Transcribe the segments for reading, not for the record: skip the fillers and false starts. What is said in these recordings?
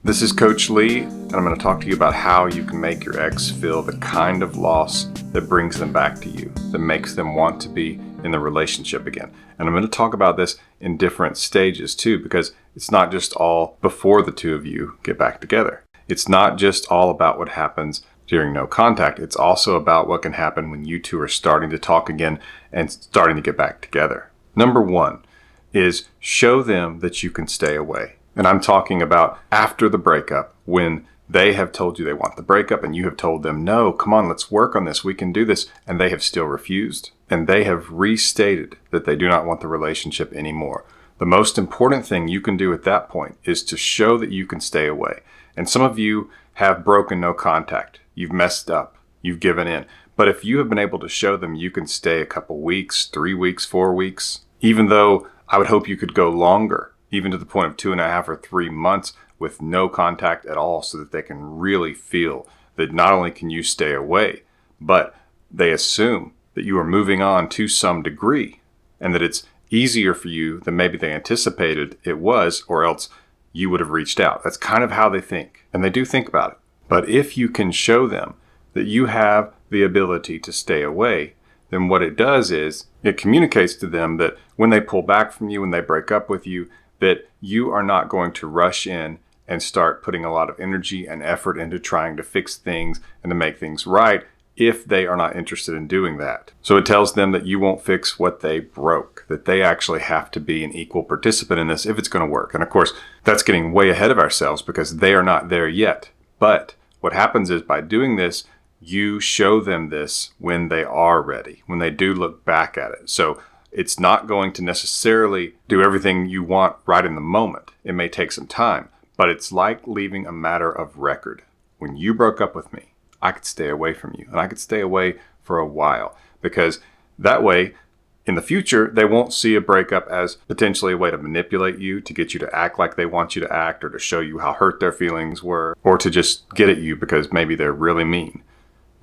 This is Coach Lee, and I'm going to talk to you about how you can make your ex feel the kind of loss that brings them back to you, that makes them want to be in the relationship again. And I'm going to talk about this in different stages too, because it's not just all before the two of you get back together. It's not just all about what happens during no contact. It's also about what can happen when you two are starting to talk again and starting to get back together. Number one is show them that you can stay away. And I'm talking about after the breakup, when they have told you they want the breakup and you have told them, no, come on, let's work on this. We can do this. And they have still refused. And they have restated that they do not want the relationship anymore. The most important thing you can do at that point is to show that you can stay away. And some of you have broken no contact. You've messed up. You've given in. But if you have been able to show them you can stay a couple weeks, 3 weeks, 4 weeks, even though I would hope you could go longer, even to the point of 2.5 or 3 months with no contact at all, so that they can really feel that not only can you stay away, but they assume that you are moving on to some degree and that it's easier for you than maybe they anticipated it was, or else you would have reached out. That's kind of how they think, and they do think about it. But if you can show them that you have the ability to stay away, then what it does is it communicates to them that when they pull back from you, when they break up with you, that you are not going to rush in and start putting a lot of energy and effort into trying to fix things and to make things right if they are not interested in doing that. So it tells them that you won't fix what they broke, that they actually have to be an equal participant in this if it's going to work. And of course, that's getting way ahead of ourselves because they are not there yet. But what happens is by doing this, you show them this when they are ready, when they do look back at it. So it's not going to necessarily do everything you want right in the moment. It may take some time, but it's like leaving a matter of record. When you broke up with me, I could stay away from you, and I could stay away for a while, because that way, in the future, they won't see a breakup as potentially a way to manipulate you, to get you to act like they want you to act, or to show you how hurt their feelings were, or to just get at you because maybe they're really mean,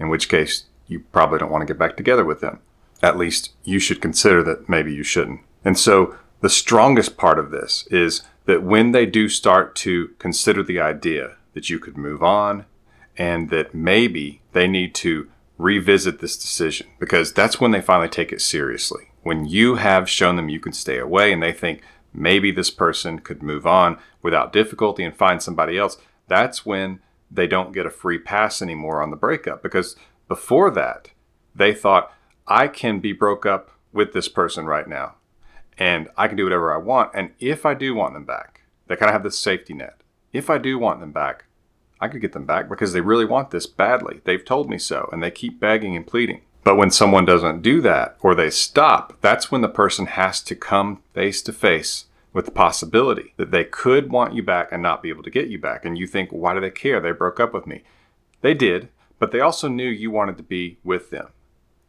in which case you probably don't want to get back together with them. At least you should consider that maybe you shouldn't. And so the strongest part of this is that when they do start to consider the idea that you could move on and that maybe they need to revisit this decision, because that's when they finally take it seriously. When you have shown them you can stay away and they think maybe this person could move on without difficulty and find somebody else, that's when they don't get a free pass anymore on the breakup. Because before that, they thought, I can be broke up with this person right now and I can do whatever I want. And if I do want them back, they kind of have this safety net. If I do want them back, I could get them back because they really want this badly. They've told me so, and they keep begging and pleading. But when someone doesn't do that, or they stop, that's when the person has to come face to face with the possibility that they could want you back and not be able to get you back. And you think, why do they care? They broke up with me. They did, but they also knew you wanted to be with them.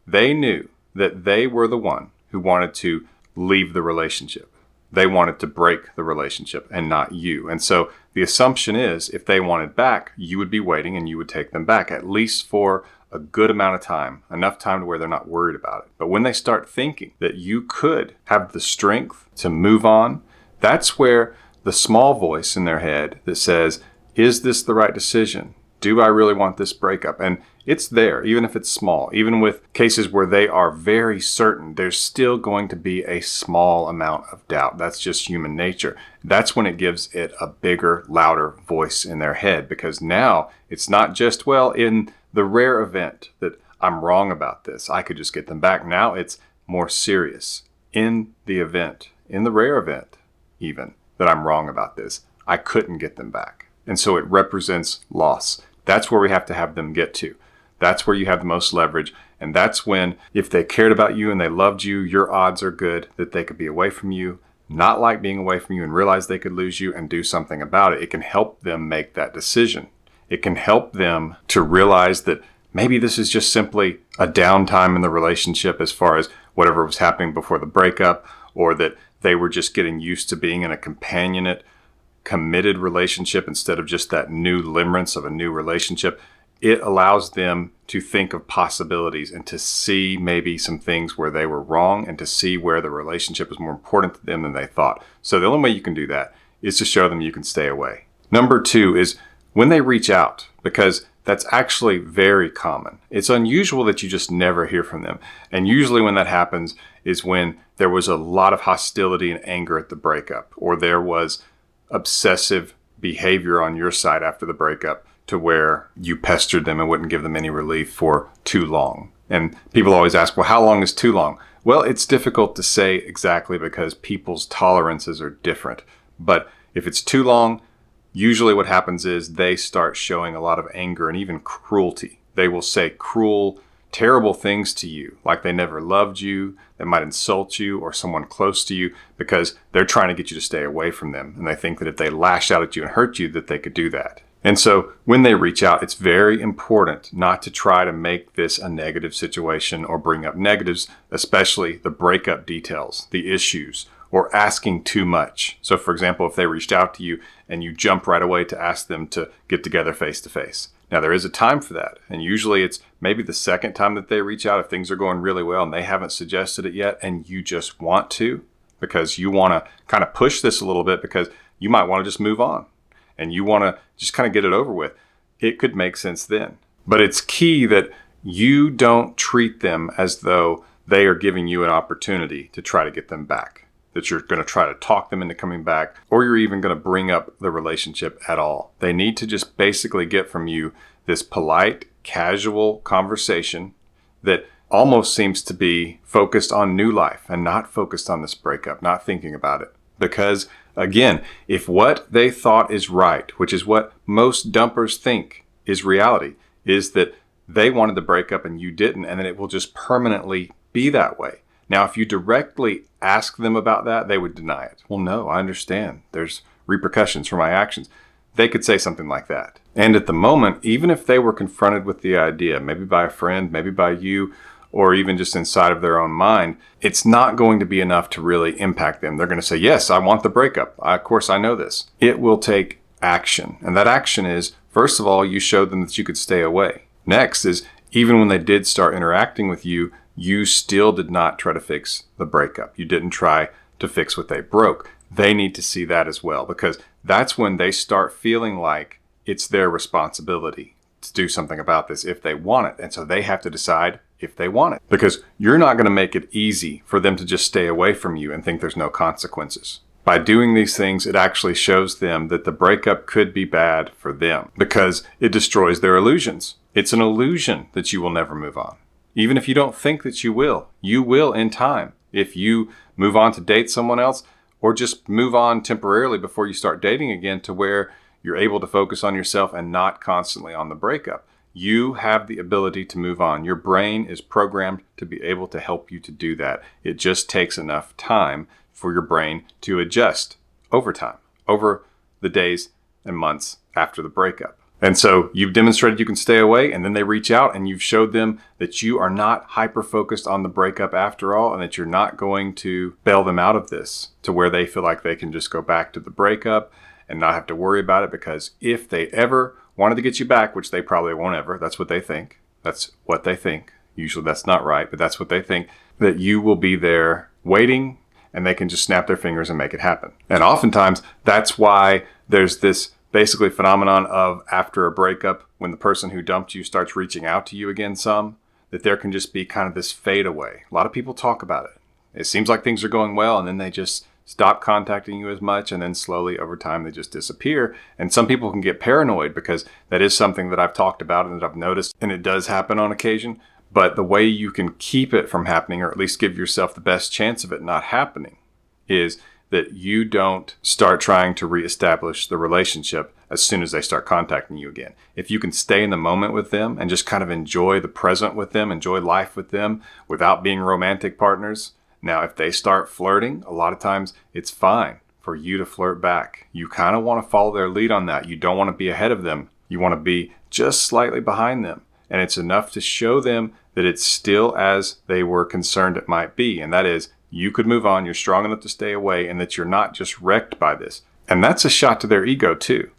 They knew that they were the one who wanted to leave the relationship. They wanted to break the relationship and not you. And so the assumption is if they wanted back, you would be waiting and you would take them back, at least for a good amount of time, enough time to where they're not worried about it. But when they start thinking that you could have the strength to move on, that's where the small voice in their head that says, is this the right decision? Do I really want this breakup? And it's there, even if it's small. Even with cases where they are very certain, there's still going to be a small amount of doubt. That's just human nature. That's when it gives it a bigger, louder voice in their head, because now it's not just, well, in the rare event that I'm wrong about this, I could just get them back. Now it's more serious. In the event, in the rare event even, that I'm wrong about this, I couldn't get them back. And so it represents loss. That's where we have to have them get to. That's where you have the most leverage. And that's when, if they cared about you and they loved you, your odds are good that they could be away from you, not like being away from you, and realize they could lose you and do something about it. It can help them make that decision. It can help them to realize that maybe this is just simply a downtime in the relationship as far as whatever was happening before the breakup, or that they were just getting used to being in a companionate, committed relationship instead of just that new limerence of a new relationship. It allows them to think of possibilities and to see maybe some things where they were wrong and to see where the relationship is more important to them than they thought. So the only way you can do that is to show them you can stay away. Number 2 is when they reach out, because that's actually very common. It's unusual that you just never hear from them. And usually when that happens is when there was a lot of hostility and anger at the breakup, or there was obsessive behavior on your side after the breakup to where you pestered them and wouldn't give them any relief for too long. And people always ask, well, how long is too long? Well, it's difficult to say exactly because people's tolerances are different. But if it's too long, usually what happens is they start showing a lot of anger and even cruelty. They will say cruel, terrible things to you, like they never loved you, they might insult you or someone close to you because they're trying to get you to stay away from them. And they think that if they lash out at you and hurt you, that they could do that. And so when they reach out, it's very important not to try to make this a negative situation or bring up negatives, especially the breakup details, the issues, or asking too much. So for example, if they reached out to you and you jump right away to ask them to get together face to face. Now there is a time for that. And usually it's maybe the second time that they reach out if things are going really well and they haven't suggested it yet and you just want to, because you want to kind of push this a little bit because you might want to just move on and you want to just kind of get it over with. It could make sense then. But it's key that you don't treat them as though they are giving you an opportunity to try to get them back, that you're going to try to talk them into coming back, or you're even going to bring up the relationship at all. They need to just basically get from you this polite, casual conversation that almost seems to be focused on new life and not focused on this breakup, not thinking about it. Because again, if what they thought is right, which is what most dumpers think is reality, is that they wanted the breakup and you didn't, and then it will just permanently be that way. Now, if you directly ask them about that, they would deny it. Well, no, I understand. There's repercussions for my actions. They could say something like that. And at the moment, even if they were confronted with the idea, maybe by a friend, maybe by you, or even just inside of their own mind, it's not going to be enough to really impact them. They're going to say, yes, I want the breakup. Of course, I know this. It will take action. And that action is, first of all, you showed them that you could stay away. Next is, even when they did start interacting with you, you still did not try to fix the breakup. You didn't try to fix what they broke. They need to see that as well, because that's when they start feeling like it's their responsibility to do something about this if they want it. And so they have to decide if they want it, because you're not going to make it easy for them to just stay away from you and think there's no consequences. By doing these things, it actually shows them that the breakup could be bad for them because it destroys their illusions. It's an illusion that you will never move on. Even if you don't think that you will in time. If you move on to date someone else or just move on temporarily before you start dating again to where you're able to focus on yourself and not constantly on the breakup. You have the ability to move on. Your brain is programmed to be able to help you to do that. It just takes enough time for your brain to adjust over time, over the days and months after the breakup. And so you've demonstrated you can stay away, and then they reach out and you've showed them that you are not hyper-focused on the breakup after all, and that you're not going to bail them out of this to where they feel like they can just go back to the breakup and not have to worry about it. Because if they ever wanted to get you back, which they probably won't ever, that's what they think. That's what they think. Usually that's not right, but that's what they think, that you will be there waiting and they can just snap their fingers and make it happen. And oftentimes that's why there's this basically phenomenon of after a breakup, when the person who dumped you starts reaching out to you again that there can just be kind of this fade away. A lot of people talk about it. It seems like things are going well and then they just stop contacting you as much, and then slowly over time they just disappear. And some people can get paranoid because that is something that I've talked about and that I've noticed, and it does happen on occasion. But the way you can keep it from happening, or at least give yourself the best chance of it not happening, is that you don't start trying to reestablish the relationship as soon as they start contacting you again. If you can stay in the moment with them and just kind of enjoy the present with them, enjoy life with them without being romantic partners. Now, if they start flirting, a lot of times it's fine for you to flirt back. You kind of want to follow their lead on that. You don't want to be ahead of them. You want to be just slightly behind them. And it's enough to show them that it's still as they were concerned it might be. And that is, you could move on, you're strong enough to stay away, and that you're not just wrecked by this. And that's a shot to their ego too.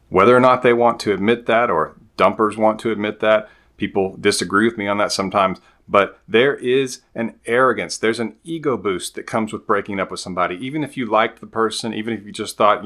Whether or not they want to admit that, or dumpers want to admit that, people disagree with me on that sometimes, but there is an arrogance, there's an ego boost that comes with breaking up with somebody. Even if you liked the person, even if you just thought,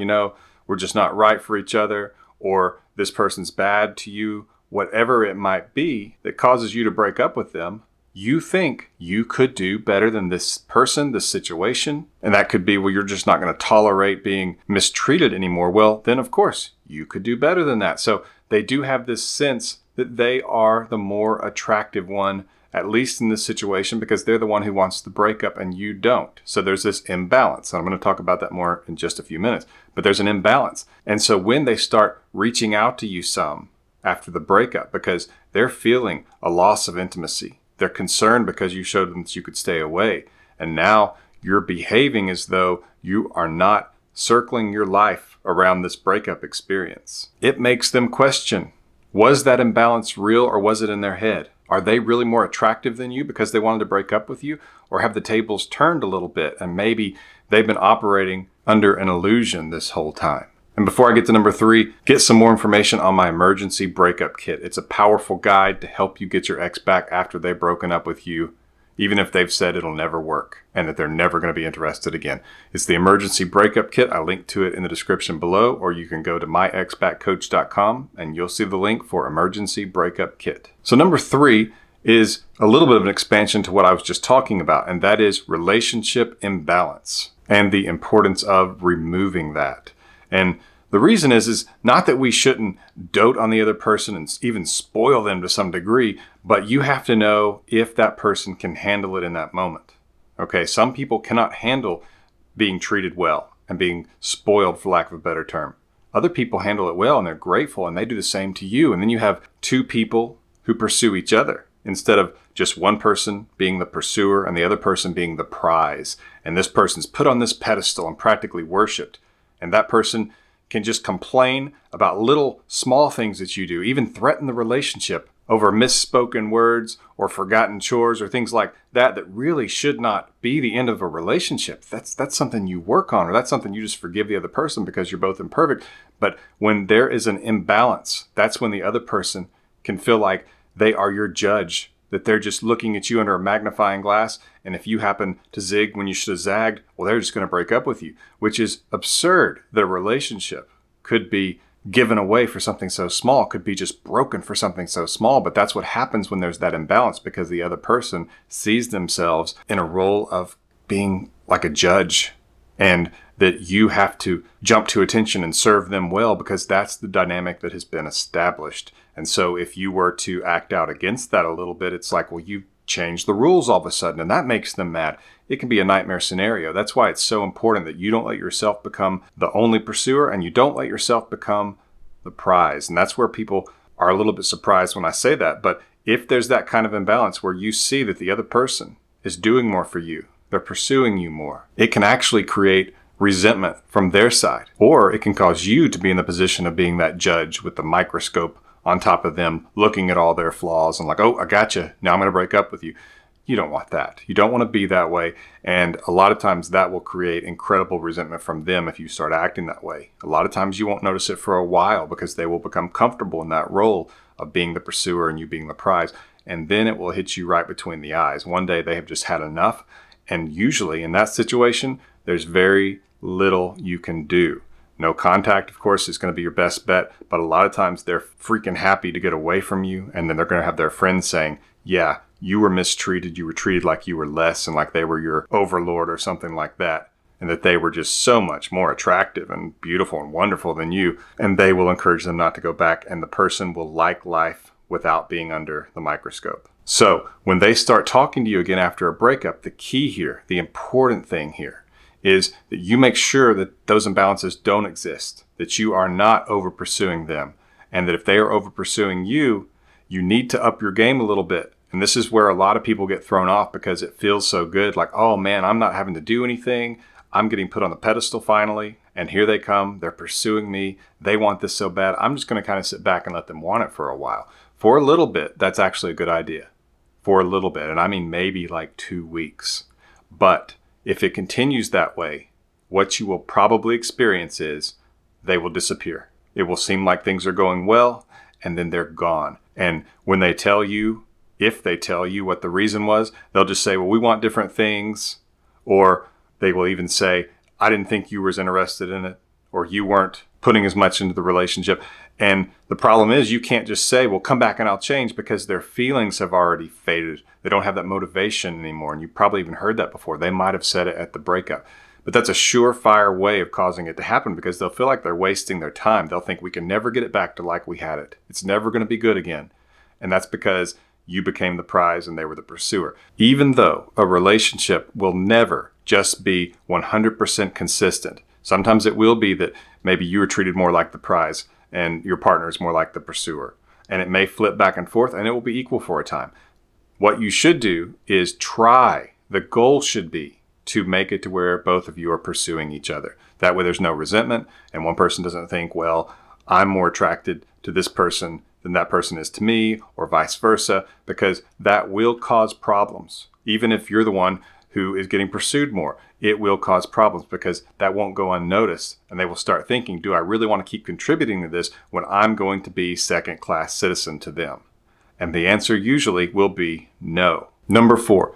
we're just not right for each other, or this person's bad to you, whatever it might be that causes you to break up with them, you think you could do better than this person, this situation. And that could be, well, you're just not going to tolerate being mistreated anymore. Well, then of course you could do better than that. So they do have this sense that they are the more attractive one, at least in this situation, because they're the one who wants the breakup and you don't. So there's this imbalance. I'm going to talk about that more in just a few minutes, but there's an imbalance. And so when they start reaching out to you some after the breakup, because they're feeling a loss of intimacy, they're concerned because you showed them that you could stay away. And now you're behaving as though you are not circling your life around this breakup experience. It makes them question, was that imbalance real or was it in their head? Are they really more attractive than you because they wanted to break up with you? Or have the tables turned a little bit and maybe they've been operating under an illusion this whole time? And before I get to number 3, get some more information on my emergency breakup kit. It's a powerful guide to help you get your ex back after they've broken up with you, even if they've said it'll never work and that they're never going to be interested again. It's the emergency breakup kit. I link to it in the description below, or you can go to myexbackcoach.com and you'll see the link for emergency breakup kit. So number 3 is a little bit of an expansion to what I was just talking about, and that is relationship imbalance and the importance of removing that. And the reason is not that we shouldn't dote on the other person and even spoil them to some degree, but you have to know if that person can handle it in that moment. Okay, some people cannot handle being treated well and being spoiled, for lack of a better term. Other people handle it well and they're grateful and they do the same to you. And then you have two people who pursue each other instead of just one person being the pursuer and the other person being the prize. And this person's put on this pedestal and practically worshipped. And that person can just complain about little small things that you do, even threaten the relationship over misspoken words or forgotten chores or things like that that really should not be the end of a relationship. That's something you work on, or that's something you just forgive the other person because you're both imperfect. But when there is an imbalance, that's when the other person can feel like they are your judge, that they're just looking at you under a magnifying glass. And if you happen to zig when you should have zagged, well, they're just going to break up with you, which is absurd. That a relationship could be given away for something so small, could be just broken for something so small. But that's what happens when there's that imbalance, because the other person sees themselves in a role of being like a judge, and that you have to jump to attention and serve them well because that's the dynamic that has been established. And so if you were to act out against that a little bit, it's like, well, you changed the rules all of a sudden, and that makes them mad. It can be a nightmare scenario. That's why it's so important that you don't let yourself become the only pursuer and you don't let yourself become the prize. And that's where people are a little bit surprised when I say that. But if there's that kind of imbalance where you see that the other person is doing more for you, they're pursuing you more, it can actually create resentment from their side, or it can cause you to be in the position of being that judge with the microscope on top of them, looking at all their flaws and like, oh, I got you. Now I'm going to break up with you. You don't want that. You don't want to be that way. And a lot of times that will create incredible resentment from them if you start acting that way. A lot of times you won't notice it for a while because they will become comfortable in that role of being the pursuer and you being the prize. And then it will hit you right between the eyes. One day they have just had enough. And usually in that situation, there's very little you can do. No contact, of course, is going to be your best bet, but a lot of times they're freaking happy to get away from you, and then they're going to have their friends saying, yeah, you were mistreated, you were treated like you were less and like they were your overlord or something like that, and that they were just so much more attractive and beautiful and wonderful than you, and they will encourage them not to go back, and the person will like life without being under the microscope. So when they start talking to you again after a breakup, the key here, the important thing here, is that you make sure that those imbalances don't exist, that you are not over pursuing them, and that if they are over pursuing you, you need to up your game a little bit. And this is where a lot of people get thrown off because it feels so good, like, oh man, I'm not having to do anything. I'm getting put on the pedestal finally, and here they come. They're pursuing me. They want this so bad. I'm just going to kind of sit back and let them want it for a while. For a little bit, that's actually a good idea. For a little bit, and I mean maybe like 2 weeks. But if it continues that way, what you will probably experience is they will disappear. It will seem like things are going well, and then they're gone. And when they tell you, if they tell you what the reason was, they'll just say, well, we want different things. Or they will even say, I didn't think you were as interested in it, or you weren't putting as much into the relationship. And the problem is you can't just say, well, come back and I'll change, because their feelings have already faded. They don't have that motivation anymore. And you probably even heard that before. They might have said it at the breakup. But that's a surefire way of causing it to happen, because they'll feel like they're wasting their time. They'll think we can never get it back to like we had it. It's never going to be good again. And that's because you became the prize and they were the pursuer. Even though a relationship will never just be 100% consistent. Sometimes it will be that maybe you were treated more like the prize and your partner is more like the pursuer. And it may flip back and forth, and it will be equal for a time. What you should do is try. The goal should be to make it to where both of you are pursuing each other. That way there's no resentment, and one person doesn't think, well, I'm more attracted to this person than that person is to me, or vice versa, because that will cause problems. Even if you're the one who is getting pursued more, it will cause problems, because that won't go unnoticed. And they will start thinking, do I really want to keep contributing to this when I'm going to be second-class citizen to them? And the answer usually will be no. Number 4,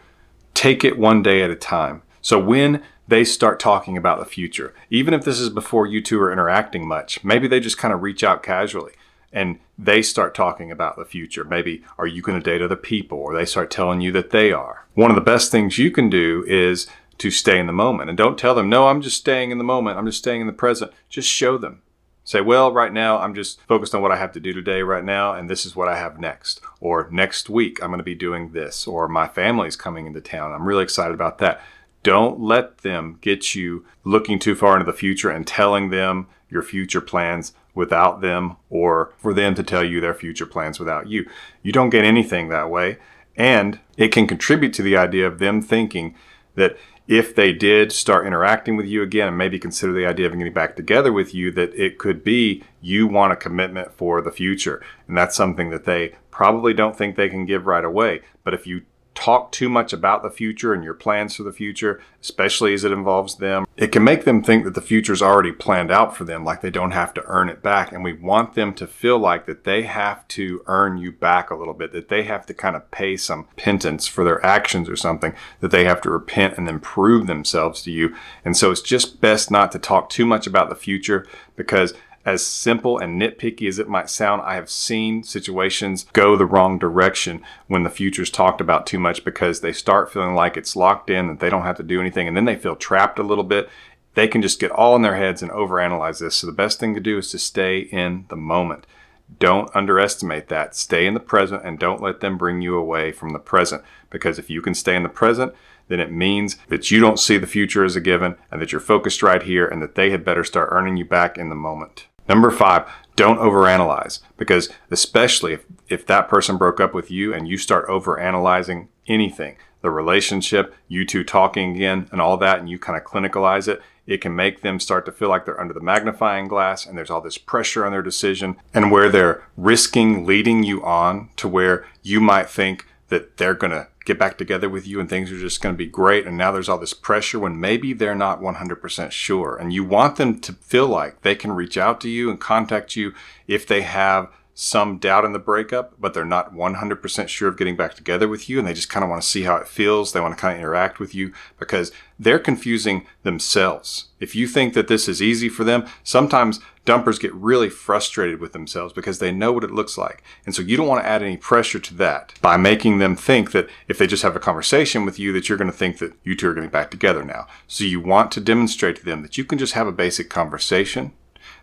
take it one day at a time. So when they start talking about the future, even if this is before you two are interacting much, maybe they just kind of reach out casually and they start talking about the future. Maybe, are you going to date other people? Or they start telling you that they are. One of the best things you can do is to stay in the moment. And don't tell them, no, I'm just staying in the moment. I'm just staying in the present. Just show them. Say, well, right now I'm just focused on what I have to do today right now, and this is what I have next. Or next week I'm going to be doing this. Or my family's coming into town. I'm really excited about that. Don't let them get you looking too far into the future and telling them your future plans without them, or for them to tell you their future plans without you. You don't get anything that way. And it can contribute to the idea of them thinking that if they did start interacting with you again and maybe consider the idea of getting back together with you, that it could be you want a commitment for the future. And that's something that they probably don't think they can give right away. But if you talk too much about the future and your plans for the future, especially as it involves them, it can make them think that the future's already planned out for them, like they don't have to earn it back. And we want them to feel like that they have to earn you back a little bit, that they have to kind of pay some penance for their actions or something, that they have to repent and then prove themselves to you. And so it's just best not to talk too much about the future, because as simple and nitpicky as it might sound, I have seen situations go the wrong direction when the future's talked about too much, because they start feeling like it's locked in, that they don't have to do anything, and then they feel trapped a little bit. They can just get all in their heads and overanalyze this. So the best thing to do is to stay in the moment. Don't underestimate that. Stay in the present and don't let them bring you away from the present, because if you can stay in the present, then it means that you don't see the future as a given and that you're focused right here, and that they had better start earning you back in the moment. Number 5, don't overanalyze, because especially if that person broke up with you and you start overanalyzing anything, the relationship, you two talking again and all that, and you kind of clinicalize it, it can make them start to feel like they're under the magnifying glass and there's all this pressure on their decision, and where they're risking leading you on to where you might think that they're going to get back together with you and things are just going to be great. And now there's all this pressure when maybe they're not 100% sure. And you want them to feel like they can reach out to you and contact you if they have some doubt in the breakup, but they're not 100% sure of getting back together with you. And they just kind of want to see how it feels. They want to kind of interact with you, because they're confusing themselves. If you think that this is easy for them, sometimes dumpers get really frustrated with themselves because they know what it looks like. And so you don't want to add any pressure to that by making them think that if they just have a conversation with you, that you're going to think that you two are getting back together now. So you want to demonstrate to them that you can just have a basic conversation,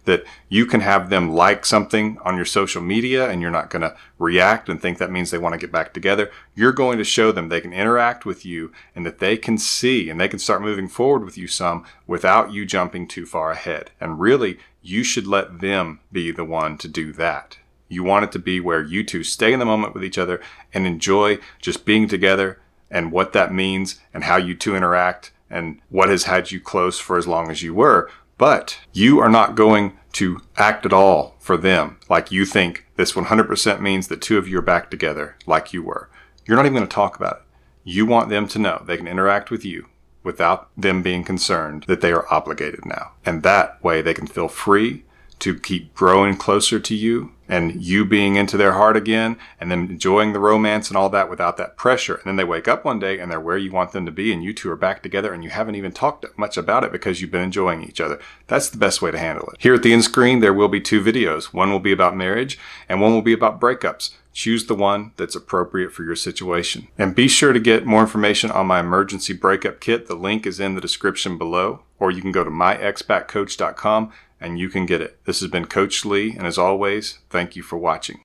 that you can have them like something on your social media and you're not going to react and think that means they want to get back together. You're going to show them they can interact with you and that they can see and they can start moving forward with you some without you jumping too far ahead. And really, you should let them be the one to do that. You want it to be where you two stay in the moment with each other and enjoy just being together and what that means and how you two interact and what has had you close for as long as you were. But you are not going to act at all for them like you think this 100% means that two of you are back together like you were. You're not even going to talk about it. You want them to know they can interact with you without them being concerned that they are obligated now. And that way they can feel free to keep growing closer to you and you being into their heart again, and then enjoying the romance and all that without that pressure. And then they wake up one day and they're where you want them to be, and you two are back together and you haven't even talked much about it because you've been enjoying each other. That's the best way to handle it. Here at the end screen, there will be 2 videos. One will be about marriage and one will be about breakups. Choose the one that's appropriate for your situation. And be sure to get more information on my emergency breakup kit. The link is in the description below, or you can go to myexpatcoach.com and you can get it. This has been Coach Lee, and as always, thank you for watching.